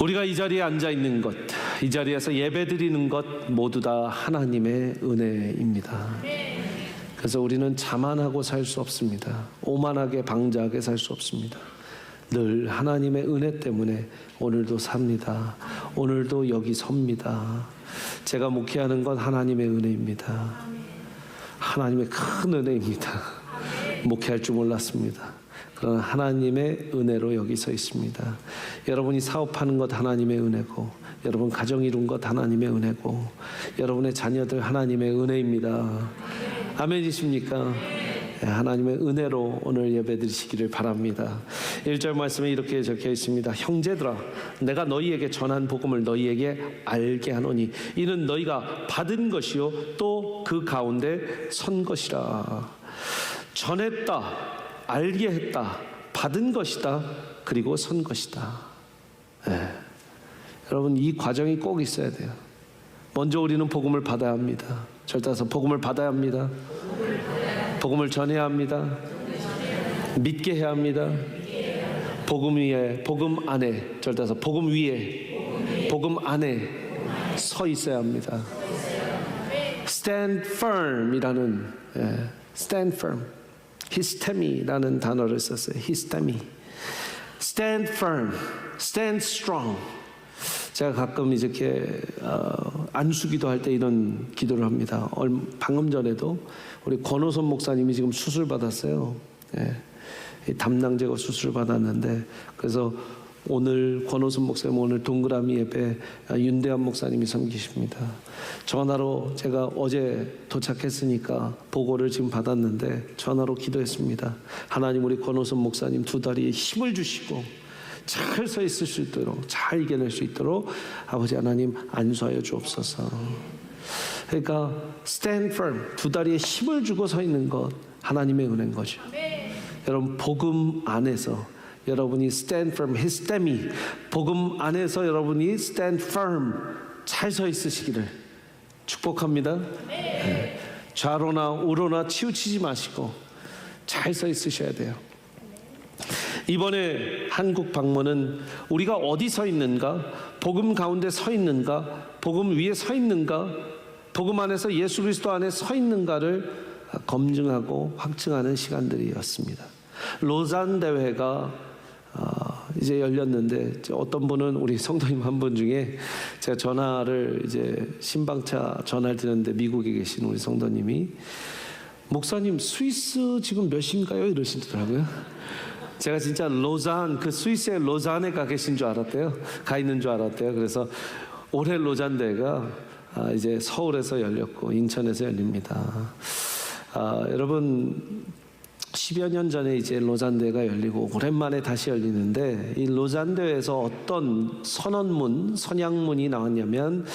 우리가 이 자리에 앉아 있는 것, 이 자리에서 예배 드리는 것 모두 다 하나님의 은혜입니다. 그래서 우리는 자만하고 살 수 없습니다. 오만하게 방자하게 살 수 없습니다. 늘 하나님의 은혜 때문에 오늘도 삽니다. 오늘도 여기 섭니다. 제가 목회하는 건 하나님의 은혜입니다. 하나님의 큰 은혜입니다. 목회할 줄 몰랐습니다. 그러나 하나님의 은혜로 여기 서 있습니다. 여러분이 사업하는 것 하나님의 은혜고, 여러분 가정 이룬 것 하나님의 은혜고, 여러분의 자녀들 하나님의 은혜입니다. 아멘이십니까? 하나님의 은혜로 오늘 예배 드리시기를 바랍니다. 1절 말씀에 이렇게 적혀 있습니다. 형제들아, 내가 너희에게 전한 복음을 너희에게 알게 하노니 이는 너희가 받은 것이요 또 그 가운데 선 것이라. 전했다, 알게 했다, 받은 것이다, 그리고 선 것이다. 여러분, 이 과정이 꼭 있어야 돼요. 먼저 우리는 복음을 받아야 합니다. 절따서 복음을 받아야 합니다. 복음을 전해야 합니다. 믿게 해야 합니다. 복음 위에, 복음 안에, 절따서 복음 위에, 복음 안에 서 있어야 합니다. Stand firm 이라는, stand firm, 히스테미라는 단어를 썼어요. 히스테미. Stand firm, stand strong. 제가 가끔 이렇게 안수기도 할 때 이런 기도를 합니다. 방금 전에도 우리 권호선 목사님이 지금 수술 받았어요. 담낭 제거 수술을 받았는데, 그래서 오늘 권호선 목사님 오늘 동그라미 예배 윤대한 목사님이 섬기십니다. 전화로 제가 어제 도착했으니까 보고를 지금 받았는데 전화로 기도했습니다. 하나님, 우리 권호선 목사님 두 다리에 힘을 주시고 잘 서 있을 수 있도록, 잘 이겨낼 수 있도록 아버지 하나님 안수하여 주옵소서. 그러니까 stand firm, 두 다리에 힘을 주고 서 있는 것 하나님의 은혜인 거죠. 여러분, 복음 안에서 여러분이 stand firm, 히스테미, 복음 안에서 여러분이 stand firm, 잘 서 있으시기를 축복합니다. 좌로나 우로나 치우치지 마시고 잘 서 있으셔야 돼요. 이번에 한국 방문은 우리가 어디 서 있는가, 복음 가운데 서 있는가, 복음 위에 서 있는가, 복음 안에서 예수 그리스도 안에 서 있는가를 검증하고 확증하는 시간들이었습니다. 로잔 대회가 이제 열렸는데, 어떤 분은 우리 성도님 한 분 중에 제가 전화를 이제 신방차 전화를 드렸는데 미국에 계신 우리 성도님이 목사님 스위스 지금 몇 시인가요? 이러시더라고요. 제가 진짜 로잔, 그 스위스의 로잔에 가 계신 줄 알았대요. 가 있는 줄 알았대요. 그래서 올해 로잔 대회가 이제 서울에서 열렸고 인천에서 열립니다. 여러분, 10여 년 전에 이제 로잔 대회가 열리고 오랜만에 다시 열리는데, 이 로잔 대회에서 어떤 선언문, 선양문이 나왔냐면,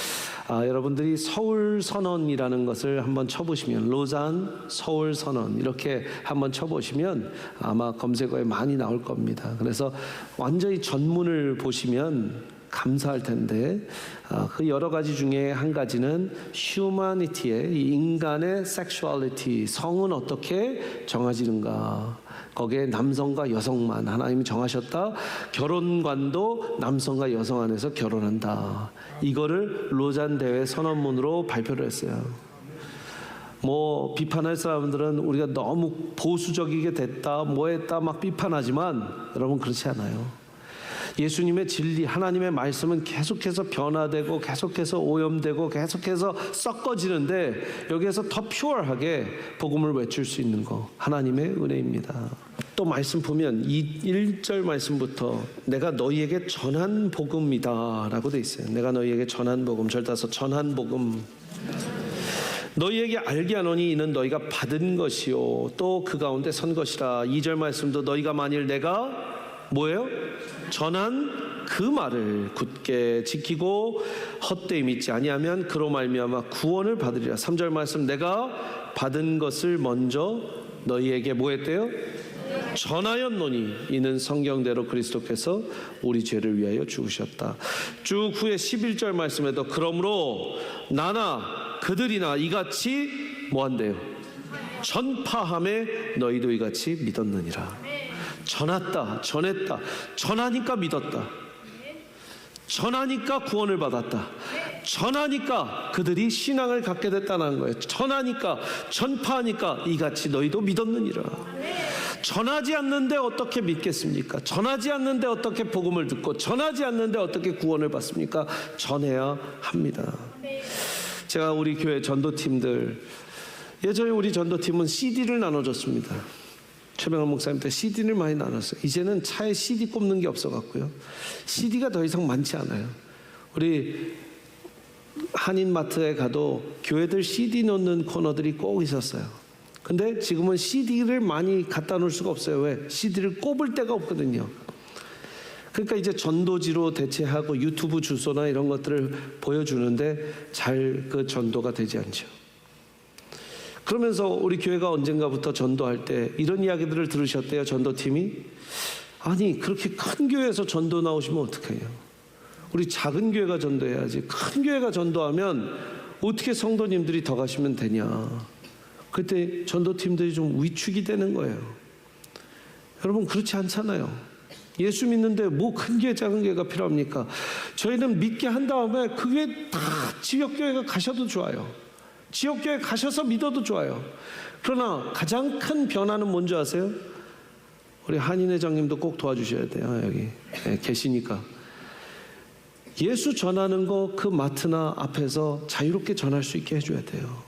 여러분들이 서울 선언이라는 것을 한번 쳐보시면, 로잔 서울 선언 이렇게 한번 쳐보시면 아마 검색어에 많이 나올 겁니다. 그래서 완전히 전문을 보시면 감사할 텐데, 그 여러 가지 중에 한 가지는 휴머니티의, 인간의 섹슈얼리티, 성은 어떻게 정해지는가, 거기에 남성과 여성만 하나님이 정하셨다, 결혼관도 남성과 여성 안에서 결혼한다, 이거를 로잔 대회 선언문으로 발표를 했어요. 뭐 비판할 사람들은 우리가 너무 보수적이게 됐다, 뭐 했다 막 비판하지만, 여러분 그렇지 않아요. 예수님의 진리, 하나님의 말씀은 계속해서 변화되고 계속해서 오염되고 계속해서 섞어지는데, 여기에서 더 퓨어하게 복음을 외칠 수 있는 거 하나님의 은혜입니다. 또 말씀 보면 1절 말씀부터 내가 너희에게 전한 복음이다 라고 돼 있어요. 내가 너희에게 전한 복음, 절따서 전한 복음. 너희에게 알게 하노니 이는 너희가 받은 것이요 또 그 가운데 선 것이라. 2절 말씀도 너희가 만일 내가 뭐예요? 전한 그 말을 굳게 지키고 헛되이 믿지 아니하면 그로 말미암아 구원을 받으리라. 3절 말씀, 내가 받은 것을 먼저 너희에게 뭐 했대요? 전하였노니 이는 성경대로 그리스도께서 우리 죄를 위하여 죽으셨다. 쭉 후에 11절 말씀에도 그러므로 나나 그들이나 이같이 뭐 한대요? 전파함에 너희도 이같이 믿었느니라. 전했다, 전했다, 전하니까 믿었다. 전하니까 구원을 받았다. 전하니까 그들이 신앙을 갖게 됐다는 거예요. 전하니까, 전파하니까 이같이 너희도 믿었느니라. 전하지 않는데 어떻게 믿겠습니까? 전하지 않는데 어떻게 복음을 듣고, 전하지 않는데 어떻게 구원을 받습니까? 전해야 합니다. 제가 우리 교회 전도팀들, 예전에 우리 전도팀은 CD를 나눠줬습니다. 최병환 목사님 때 CD를 많이 나눴어요. 이제는 차에 CD 꼽는 게 없어갖고요, CD가 더 이상 많지 않아요. 우리 한인마트에 가도 교회들 CD 놓는 코너들이 꼭 있었어요. 근데 지금은 CD를 많이 갖다 놓을 수가 없어요. 왜? CD를 꼽을 데가 없거든요. 그러니까 이제 전도지로 대체하고 유튜브 주소나 이런 것들을 보여주는데 잘 그 전도가 되지 않죠. 그러면서 우리 교회가 언젠가부터 전도할 때 이런 이야기들을 들으셨대요. 전도팀이. 아니, 그렇게 큰 교회에서 전도 나오시면 어떡해요? 우리 작은 교회가 전도해야지. 큰 교회가 전도하면 어떻게 성도님들이 더 가시면 되냐. 그때 전도팀들이 좀 위축이 되는 거예요. 여러분, 그렇지 않잖아요. 예수 믿는데 뭐 큰 교회 작은 교회가 필요합니까? 저희는 믿게 한 다음에 그 교회 다 지역교회가 가셔도 좋아요. 지역교회 가셔서 믿어도 좋아요. 그러나 가장 큰 변화는 뭔지 아세요? 우리 한인회장님도 꼭 도와주셔야 돼요. 여기 계시니까. 예수 전하는 거 그 마트나 앞에서 자유롭게 전할 수 있게 해줘야 돼요.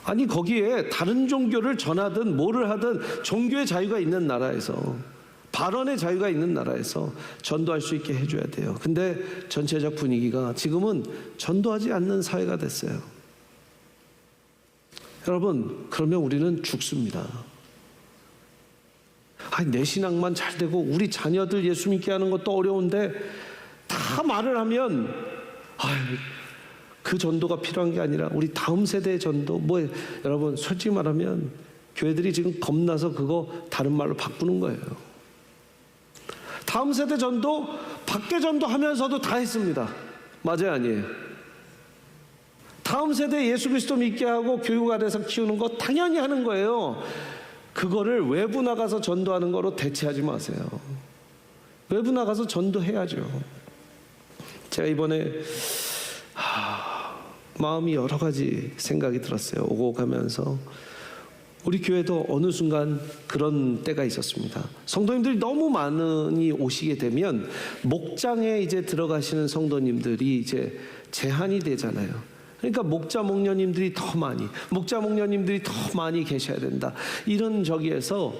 아니, 거기에 다른 종교를 전하든 뭐를 하든 종교의 자유가 있는 나라에서, 발언의 자유가 있는 나라에서 전도할 수 있게 해줘야 돼요. 근데 전체적 분위기가 지금은 전도하지 않는 사회가 됐어요. 여러분, 그러면 우리는 죽습니다. 아니, 내 신앙만 잘 되고 우리 자녀들 예수 믿게 하는 것도 어려운데 다 말을 하면, 그 전도가 필요한 게 아니라 우리 다음 세대의 전도, 여러분 솔직히 말하면 교회들이 지금 겁나서 그거 다른 말로 바꾸는 거예요. 다음 세대 전도, 밖에 전도하면서도 다 했습니다. 맞아요, 아니에요? 다음 세대 예수 그리스도 믿게 하고 교육 안에서 키우는 거 당연히 하는 거예요. 그거를 외부 나가서 전도하는 거로 대체하지 마세요. 외부 나가서 전도해야죠. 제가 이번에 마음이 여러 가지 생각이 들었어요. 오고 가면서 우리 교회도 어느 순간 그런 때가 있었습니다. 성도님들이 너무 많이 오시게 되면 목장에 이제 들어가시는 성도님들이 이제 제한이 되잖아요. 그러니까 목자 목녀님들이 더 많이 계셔야 된다. 이런 저기에서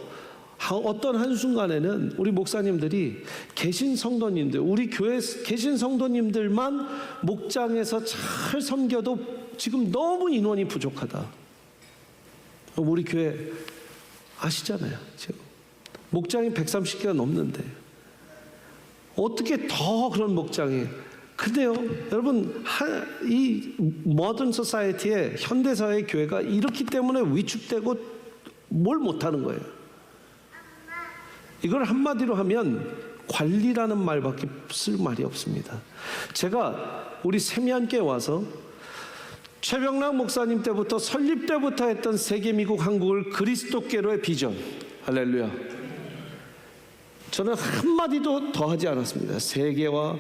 어떤 한순간에는 우리 목사님들이 계신 성도님들, 우리 교회에 계신 성도님들만 목장에서 잘 섬겨도 지금 너무 인원이 부족하다. 우리 교회 아시잖아요. 지금 목장이 130개가 넘는데 어떻게 더 그런 목장이. 근데요, 여러분, 이 모던 소사이어티의 현대사회의 교회가 이렇기 때문에 위축되고 뭘 못하는 거예요. 이걸 한마디로 하면 관리라는 말밖에 쓸 말이 없습니다. 제가 우리 세미안교회 와서 최병락 목사님 때부터 설립 때부터 했던 세계, 미국, 한국을 그리스도께로의 비전, 할렐루야, 저는 한마디도 더 하지 않았습니다. 세계와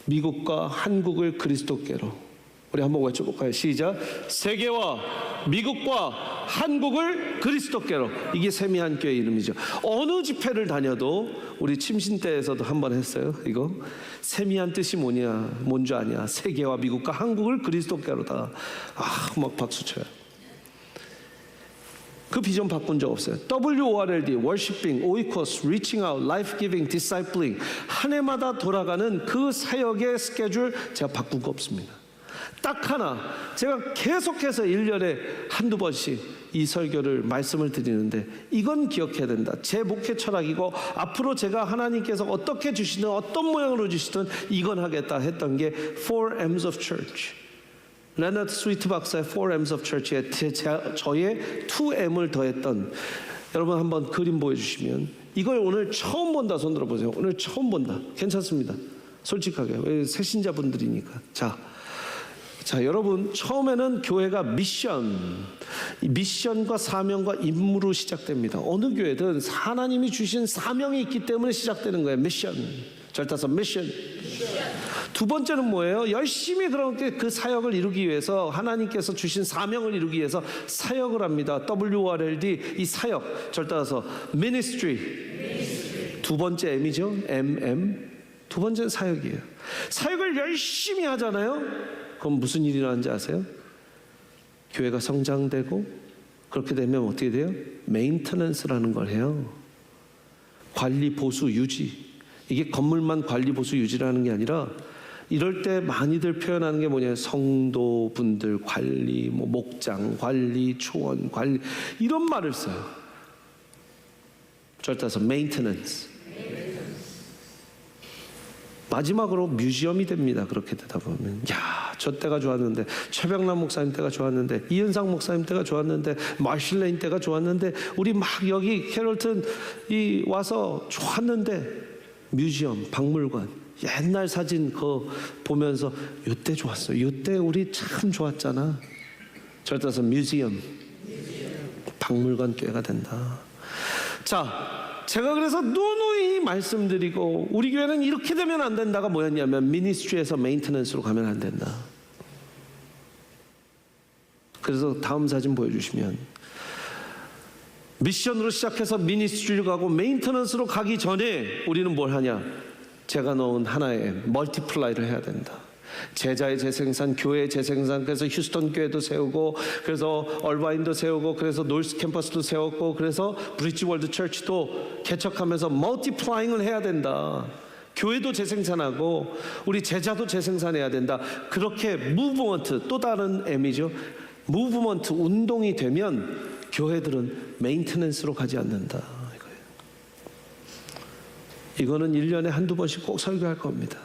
미국과 한국을 그리스도께로. 우리 한번 외쳐볼까요? 시작. 세계와 미국과 한국을 그리스도께로. 이게 세미안교회 이름이죠. 어느 집회를 다녀도, 우리 침신대에서도 한번 했어요. 이거 세미안 뜻이 뭔 줄 아냐? 세계와 미국과 한국을 그리스도께로다. 막 박수 쳐요. 그 비전 바꾼 적 없어요. WORLD, Worshiping, Oikos, Reaching Out, Life Giving, Discipling, 한 해마다 돌아가는 그 사역의 스케줄 제가 바꾼 거 없습니다. 딱 하나, 제가 계속해서 1년에 한두 번씩 이 설교를 말씀을 드리는데 이건 기억해야 된다. 제 목회 철학이고 앞으로 제가 하나님께서 어떻게 주시든 어떤 모양으로 주시든 이건 하겠다 했던 게 4M's of Church. 레너드 스위트 박사의 4M's of Church에 저의 2M을 더했던, 여러분 한번 그림 보여주시면, 이걸 오늘 처음 본다 손 들어보세요. 오늘 처음 본다. 괜찮습니다. 솔직하게. 왜 새신자분들이니까. 자, 여러분, 처음에는 교회가 미션과 사명과 임무로 시작됩니다. 어느 교회든 하나님이 주신 사명이 있기 때문에 시작되는 거예요. 미션. 절 따서 미션. 두 번째는 뭐예요? 열심히 그렇게 그 사역을 이루기 위해서 하나님께서 주신 사명을 이루기 위해서 사역을 합니다. WRLD 이 사역 절 따서 ministry. 두 번째 M이죠. MM. 두 번째는 사역이에요. 사역을 열심히 하잖아요. 그럼 무슨 일이 일어나는지 아세요? 교회가 성장되고 그렇게 되면 어떻게 돼요? 메인터넌스라는 걸 해요. 관리, 보수, 유지. 이게 건물만 관리, 보수, 유지라는 게 아니라 이럴 때 많이들 표현하는 게 뭐냐? 성도분들 관리, 뭐 목장 관리, 초원 관리 이런 말을 써요. 절 따서 메인터넌스. 마지막으로 뮤지엄이 됩니다. 그렇게 되다 보면 야, 저 때가 좋았는데, 최병남 목사님 때가 좋았는데, 이현상 목사님 때가 좋았는데, 마실레인 때가 좋았는데, 우리 막 여기 캐롤튼 이 와서 좋았는데, 뮤지엄, 박물관, 옛날 사진 그거 보면서 요때 좋았어. 요때 우리 참 좋았잖아. 절 따서 뮤지엄, 박물관 교회가 된다. 자, 제가 그래서 누누이 말씀드리고 우리 교회는 이렇게 되면 안 된다가 뭐였냐면 미니스트리에서 메인터넌스로 가면 안 된다. 그래서 다음 사진 보여주시면 미션으로 시작해서 미니스트리로 가고 메인터넌스로 가기 전에 우리는 뭘 하냐? 제가 넣은 하나의 멀티플라이를 해야 된다. 제자의 재생산, 교회의 재생산. 그래서 휴스턴 교회도 세우고, 그래서 얼바인도 세우고, 그래서 노스 캠퍼스도 세웠고, 그래서 브릿지 월드 처치도 개척하면서 멀티플라잉을 해야 된다. 교회도 재생산하고 우리 제자도 재생산해야 된다. 그렇게 무브먼트, 또 다른 M이죠. 무브먼트, 운동이 되면 교회들은 메인테넌스로 가지 않는다. 이거는 1년에 한두 번씩 꼭 설교할 겁니다.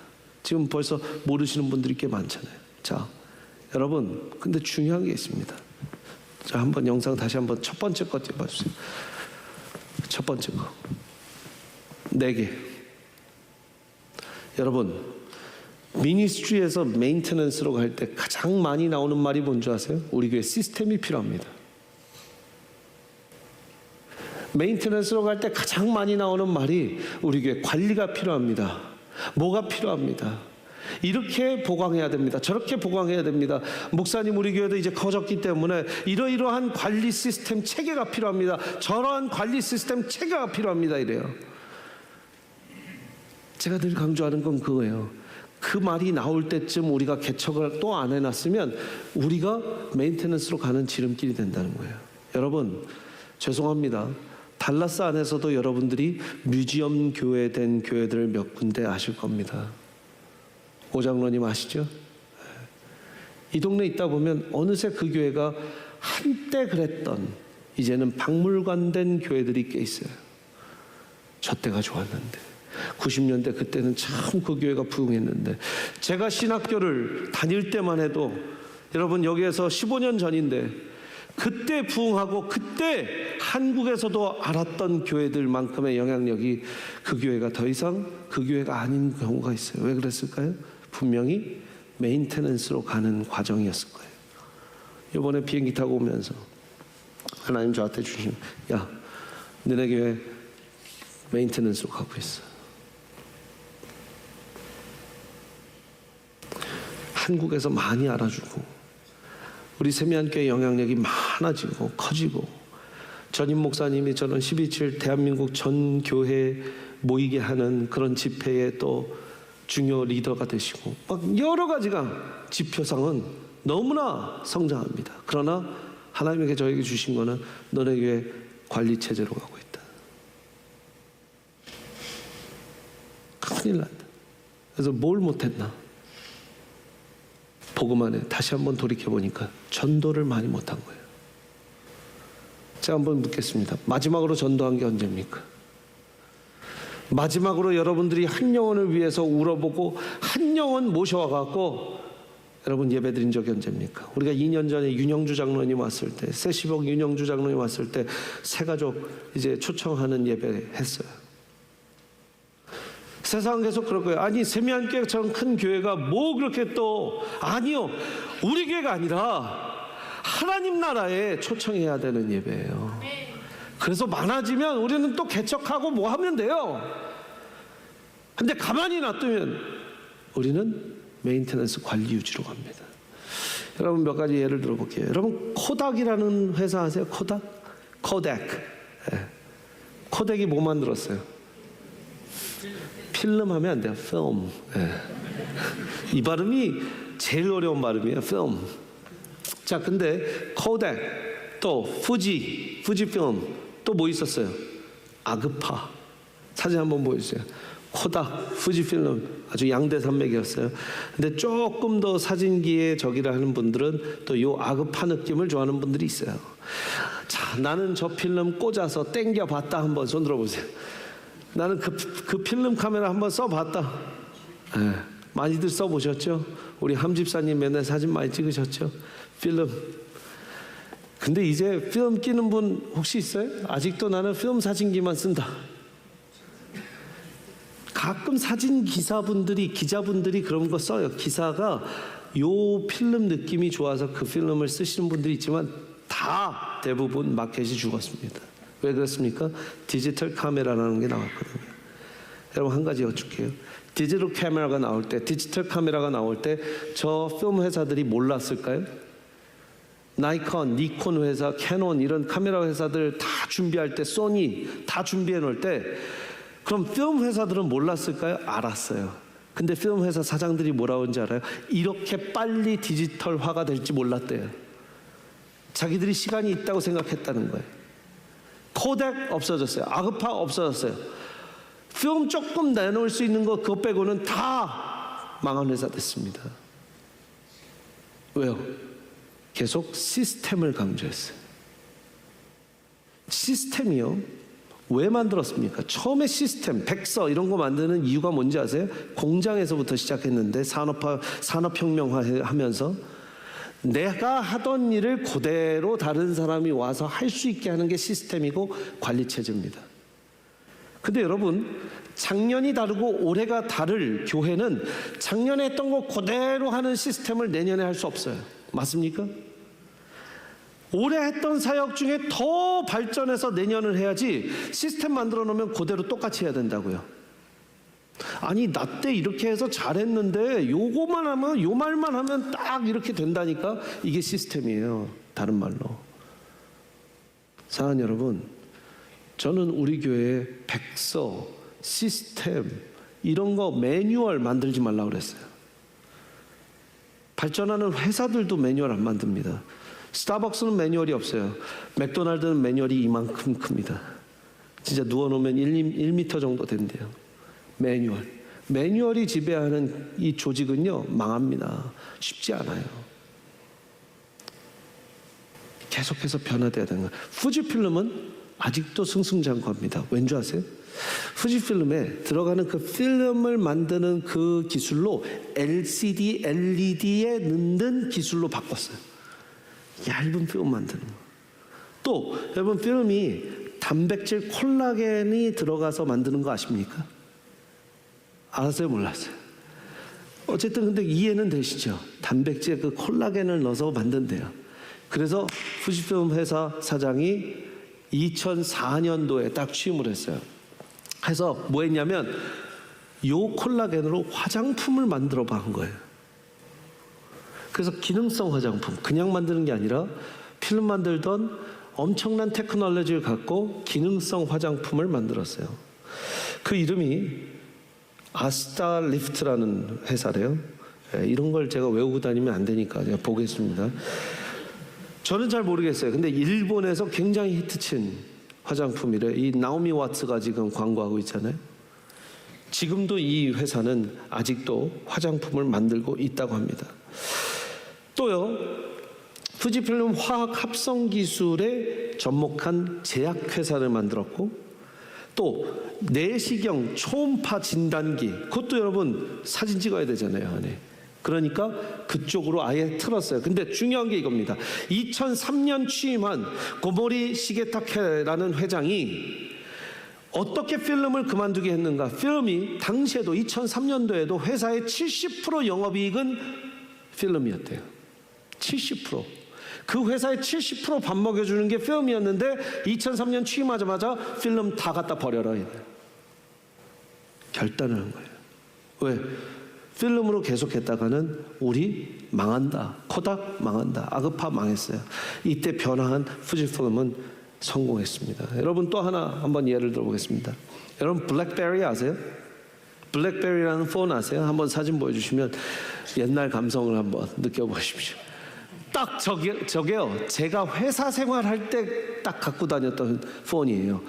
지금 벌써 모르시는 분들이 꽤 많잖아요. 자, 여러분, 근데 중요한 게 있습니다. 자, 한번 영상 다시 한번 첫 번째 거 띄워봐주세요. 첫 번째 거. 4개. 여러분, 미니스트리에서 메인테넌스로 갈 때 가장 많이 나오는 말이 뭔지 아세요? 우리 교회 시스템이 필요합니다. 메인테넌스로 갈 때 가장 많이 나오는 말이 우리 교회 관리가 필요합니다. 뭐가 필요합니다. 이렇게 보강해야 됩니다. 저렇게 보강해야 됩니다. 목사님, 우리 교회도 이제 커졌기 때문에 이러이러한 관리 시스템 체계가 필요합니다. 저러한 관리 시스템 체계가 필요합니다. 이래요. 제가 늘 강조하는 건 그거예요. 그 말이 나올 때쯤 우리가 개척을 또 안 해놨으면 우리가 메인테넌스로 가는 지름길이 된다는 거예요. 여러분, 죄송합니다. 달라스 안에서도 여러분들이 뮤지엄 교회 된 교회들 몇 군데 아실 겁니다. 오장로님 아시죠? 이 동네에 있다 보면 어느새 그 교회가 한때 그랬던, 이제는 박물관 된 교회들이 꽤 있어요. 저 때가 좋았는데, 90년대 그때는 참 그 교회가 부흥했는데, 제가 신학교를 다닐 때만 해도 여러분 여기에서 15년 전인데 그때 부흥하고 그때 한국에서도 알았던 교회들만큼의 영향력이 그 교회가 더 이상 그 교회가 아닌 경우가 있어요. 왜 그랬을까요? 분명히 메인테넌스로 가는 과정이었을 거예요. 이번에 비행기 타고 오면서 하나님 저한테 주신, 야, 너네 교회 메인테넌스로 가고 있어. 한국에서 많이 알아주고 우리 세미한교회 영향력이 많아지고 커지고, 전임 목사님이 저는 12.7 대한민국 전 교회 모이게 하는 그런 집회의 또 중요 리더가 되시고, 막 여러 가지가 지표상은 너무나 성장합니다. 그러나 하나님께 저에게 주신 거는 너네 교회 관리 체제로 가고 있다. 큰일 난다. 그래서 뭘 못했나? 복음 안에 다시 한번 돌이켜보니까 전도를 많이 못한 거예요. 제가 한번 묻겠습니다. 마지막으로 전도한 게 언제입니까? 마지막으로 여러분들이 한 영혼을 위해서 울어보고 한 영혼 모셔와갖고 여러분 예배드린 적이 언제입니까? 우리가 2년 전에 윤영주 장로님 왔을 때, 세시복 윤영주 장로님 왔을 때 새가족 이제 초청하는 예배 했어요. 세상은 계속 그럴 거예요. 아니, 세미한교회처럼 큰 교회가 뭐 그렇게 또, 아니요, 우리 교회가 아니라 하나님 나라에 초청해야 되는 예배예요. 그래서 많아지면 우리는 또 개척하고 뭐 하면 돼요. 근데 가만히 놔두면 우리는 메인테넌스 관리 유지로 갑니다. 여러분 몇 가지 예를 들어볼게요. 여러분 코닥이라는 회사 아세요? 코닥? 코덱. 예. 코덱이 뭐 만들었어요? 필름 하면 안 돼요. 필름. 예. 이 발음이 제일 어려운 발음이에요. 필름. 자, 근데 코덱, 또 fuji필름, 또 뭐 있었어요? 아그파. 사진 한번 보여주세요. 코닥, fuji필름 아주 양대 산맥이었어요. 근데 조금 더 사진기에 저기를 하는 분들은 또 요 아그파 느낌을 좋아하는 분들이 있어요. 자, 나는 저 필름 꽂아서 땡겨 봤다. 한번 손 들어보세요. 나는 그 필름 카메라 한번 써봤다. 네, 많이들 써보셨죠? 우리 함집사님 맨날 사진 많이 찍으셨죠? 필름. 근데 이제 필름 끼는 분 혹시 있어요? 아직도 나는 필름 사진기만 쓴다. 가끔 사진 기자분들이 그런 거 써요. 기사가 요 필름 느낌이 좋아서 그 필름을 쓰시는 분들이 있지만 다 대부분 마켓이 죽었습니다. 왜 그렇습니까? 디지털 카메라라는 게 나왔거든요. 여러분 한 가지 여쭐게요. 디지털 카메라가 나올 때 저 필름 회사들이 몰랐을까요? 나이콘, 니콘 회사, 캐논 이런 카메라 회사들 다 준비할 때, 소니 다 준비해 놓을 때 그럼 필름 회사들은 몰랐을까요? 알았어요. 근데 필름 회사 사장들이 뭐라고 하는지 알아요? 이렇게 빨리 디지털화가 될지 몰랐대요. 자기들이 시간이 있다고 생각했다는 거예요. 코덱 없어졌어요. 아그파 없어졌어요. 필름 조금 내놓을 수 있는 거 그거 빼고는 다 망한 회사 됐습니다. 왜요? 계속 시스템을 강조했어요. 시스템이요. 왜 만들었습니까? 처음에 시스템, 백서 이런 거 만드는 이유가 뭔지 아세요? 공장에서부터 시작했는데 산업혁명 하면서 내가 하던 일을 그대로 다른 사람이 와서 할 수 있게 하는 게 시스템이고 관리체제입니다. 근데 여러분, 작년이 다르고 올해가 다를 교회는 작년에 했던 거 그대로 하는 시스템을 내년에 할 수 없어요. 맞습니까? 올해 했던 사역 중에 더 발전해서 내년을 해야지 시스템 만들어 놓으면 그대로 똑같이 해야 된다고요. 아니 나 때 이렇게 해서 잘했는데 요거만 하면 요 말만 하면 딱 이렇게 된다니까. 이게 시스템이에요. 다른 말로. 사랑하는 여러분, 저는 우리 교회에 백서, 시스템 이런 거 매뉴얼 만들지 말라고 그랬어요. 발전하는 회사들도 매뉴얼 안 만듭니다. 스타벅스는 매뉴얼이 없어요. 맥도날드는 매뉴얼이 이만큼 큽니다. 진짜 누워놓으면 1m 정도 된대요. 매뉴얼이 지배하는 이 조직은요 망합니다. 쉽지 않아요. 계속해서 변화돼야 되는 거예요. fuji필름은 아직도 승승장구합니다. 왠지 아세요? fuji필름에 들어가는 그 필름을 만드는 그 기술로 LCD, LED에 넣는 기술로 바꿨어요. 얇은 필름 만드는 거. 또 여러분 필름이 단백질 콜라겐이 들어가서 만드는 거 아십니까? 알았어요? 몰랐어요? 어쨌든 근데 이해는 되시죠? 단백질 그 콜라겐을 넣어서 만든대요. 그래서 fuji필름 회사 사장이 2004년도에 딱 취임을 했어요. 해서 뭐 했냐면 요 콜라겐으로 화장품을 만들어 봐 한 거예요. 그래서 기능성 화장품, 그냥 만드는 게 아니라 필름 만들던 엄청난 테크놀로지를 갖고 기능성 화장품을 만들었어요. 그 이름이 아스타리프트라는 회사래요. 이런 걸 제가 외우고 다니면 안 되니까 제가 보겠습니다. 저는 잘 모르겠어요. 근데 일본에서 굉장히 히트친 화장품이래요. 이 나오미 와츠가 지금 광고하고 있잖아요. 지금도 이 회사는 아직도 화장품을 만들고 있다고 합니다. 또요, fuji필름 화학 합성 기술에 접목한 제약회사를 만들었고, 또 내시경 초음파 진단기, 그것도 여러분 사진 찍어야 되잖아요, 안에. 그러니까 그쪽으로 아예 틀었어요. 근데 중요한 게 이겁니다. 2003년 취임한 고모리 시게타케라는 회장이 어떻게 필름을 그만두게 했는가? 필름이 당시에도 2003년도에도 회사의 70% 영업이익은 필름이었대요. 70%. 그 회사의 70% 밥 먹여주는 게 필름이었는데 2003년 취임하자마자 필름 다 갖다 버려라. 결단을 한 거예요. 왜? 필름으로 계속했다가는 우리 망한다. 코닥 망한다. 아그파 망했어요. 이때 변화한 후지필름은 성공했습니다. 여러분 또 하나 한번 예를 들어보겠습니다. 여러분 블랙베리 아세요? 블랙베리라는 폰 아세요? 한번 사진 보여주시면 옛날 감성을 한번 느껴보십시오. 딱 저게요. 제가 회사 생활할 때 딱 갖고 다녔던 폰이에요.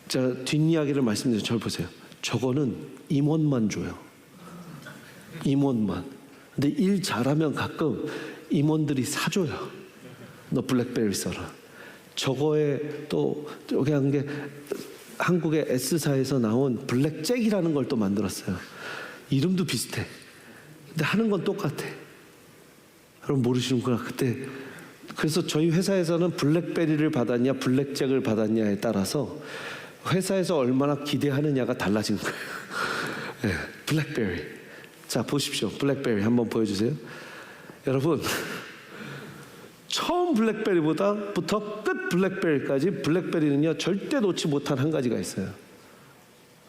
저 뒷이야기를 말씀드려요. 저를 보세요. 저거는 임원만 줘요. 임원만. 근데 일 잘하면 가끔 임원들이 사줘요. 너 블랙베리 써라. 저거에 또 여기 한 게 한국의 S사에서 나온 블랙잭이라는 걸 또 만들었어요. 이름도 비슷해. 근데 하는 건 똑같아. 여러분 모르시는구나. 그때 그래서 저희 회사에서는 블랙베리를 받았냐 블랙잭을 받았냐에 따라서 회사에서 얼마나 기대하느냐가 달라진 거예요. 네, 블랙베리. 자 보십시오. 블랙베리 한번 보여주세요. 여러분 처음 블랙베리부터 끝 블랙베리까지 블랙베리는요 절대 놓지 못한 한 가지가 있어요.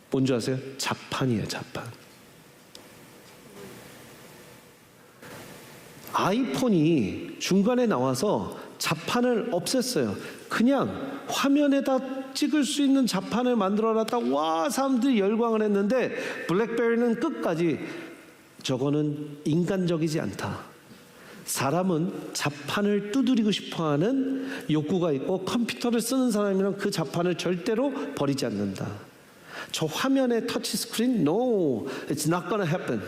뭔지 아세요? 자판이에요. 자판. 아이폰이 중간에 나와서 자판을 없앴어요. 그냥 화면에다 찍을 수 있는 자판을 만들어놨다. 와 사람들이 열광을 했는데 블랙베리는 끝까지 저거는 인간적이지 않다. 사람은 자판을 두드리고 싶어하는 욕구가 있고 컴퓨터를 쓰는 사람이면 그 자판을 절대로 버리지 않는다. 저 화면에 터치 스크린? No, it's not gonna happen.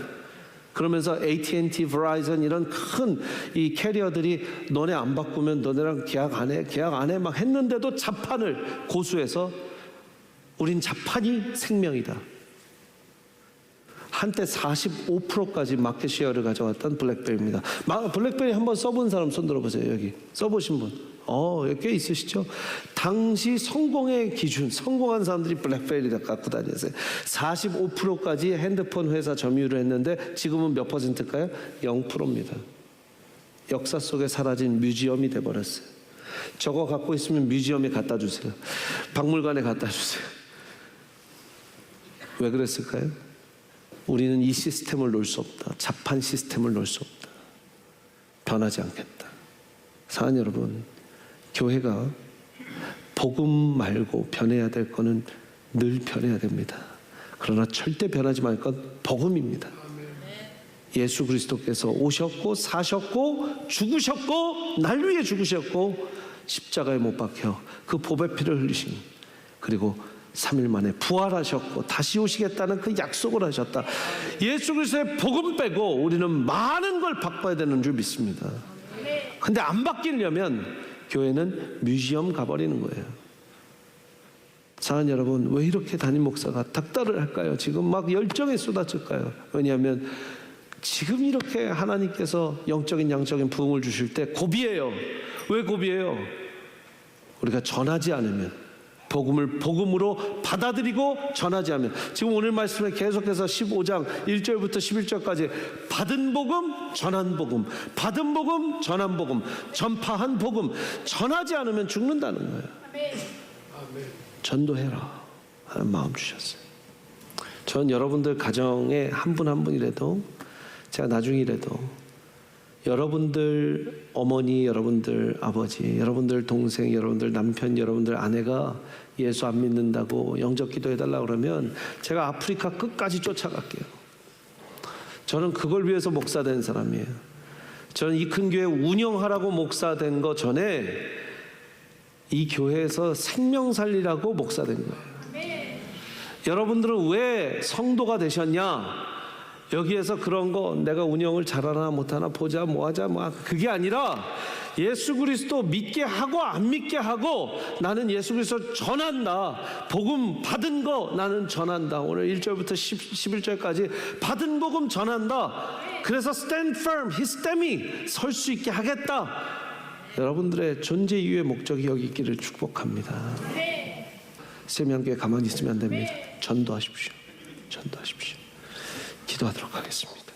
그러면서 AT&T, Verizon 이런 큰 이 캐리어들이 너네 안 바꾸면 너네랑 계약 안 해 막 했는데도 자판을 고수해서 우린 자판이 생명이다. 한때 45%까지 마켓 쉐어를 가져왔던 블랙베리입니다. 블랙베리 한번 써본 사람 손 들어보세요. 여기 써보신 분. 여기 꽤 있으시죠? 당시 성공의 기준, 성공한 사람들이 블랙베리를 갖고 다녔어요. 45%까지 핸드폰 회사 점유를 했는데 지금은 몇 %일까요? 0%입니다. 역사 속에 사라진 뮤지엄이 돼버렸어요. 저거 갖고 있으면 뮤지엄에 갖다 주세요. 박물관에 갖다 주세요. 왜 그랬을까요? 우리는 이 시스템을 놓을 수 없다. 자판 시스템을 놓을 수 없다. 변하지 않겠다. 사랑하는 여러분, 교회가 복음 말고 변해야 될 거는 늘 변해야 됩니다. 그러나 절대 변하지 말 건 복음입니다. 예수 그리스도께서 오셨고 사셨고 죽으셨고 날 위해 죽으셨고 십자가에 못 박혀 그 보배 피를 흘리신, 그리고 3일 만에 부활하셨고 다시 오시겠다는 그 약속을 하셨다. 예수 그리스도의 복음 빼고 우리는 많은 걸 바꿔야 되는 줄 믿습니다. 근데 안 바뀌려면 교회는 뮤지엄 가버리는 거예요. 사랑하는 여러분, 왜 이렇게 담임 목사가 닥달을 할까요? 지금 막 열정에 쏟아질까요? 왜냐하면 지금 이렇게 하나님께서 영적인 양적인 부흥을 주실 때 고비예요. 왜 고비예요? 우리가 전하지 않으면, 복음을 복음으로 받아들이고 전하지 않으면, 지금 오늘 말씀에 계속해서 15장 1절부터 11절까지 받은 복음, 전한 복음, 받은 복음, 전한 복음, 전파한 복음, 전하지 않으면 죽는다는 거예요. 전도해라 하는 마음 주셨어요. 전 여러분들 가정에 한 분 한 분이라도, 제가 나중이라도 여러분들 어머니, 여러분들 아버지, 여러분들 동생, 여러분들 남편, 여러분들 아내가 예수 안 믿는다고 영접 기도해달라고 그러면 제가 아프리카 끝까지 쫓아갈게요. 저는 그걸 위해서 목사된 사람이에요. 저는 이 큰 교회 운영하라고 목사된 거 전에 이 교회에서 생명 살리라고 목사된 거예요. 여러분들은 왜 성도가 되셨냐? 여기에서 그런 거 내가 운영을 잘하나 못하나 보자 뭐하자 뭐 그게 아니라 예수 그리스도 믿게 하고 안 믿게 하고 나는 예수 그리스도 전한다. 복음 받은 거 나는 전한다. 오늘 1절부터 11절까지 받은 복음 전한다. 그래서 stand firm, he standing, 설 수 있게 하겠다. 여러분들의 존재 이유의 목적이 여기 있기를 축복합니다. 세명교회 가만히 있으면 안 됩니다. 전도하십시오. 전도하십시오. 기도하도록 하겠습니다.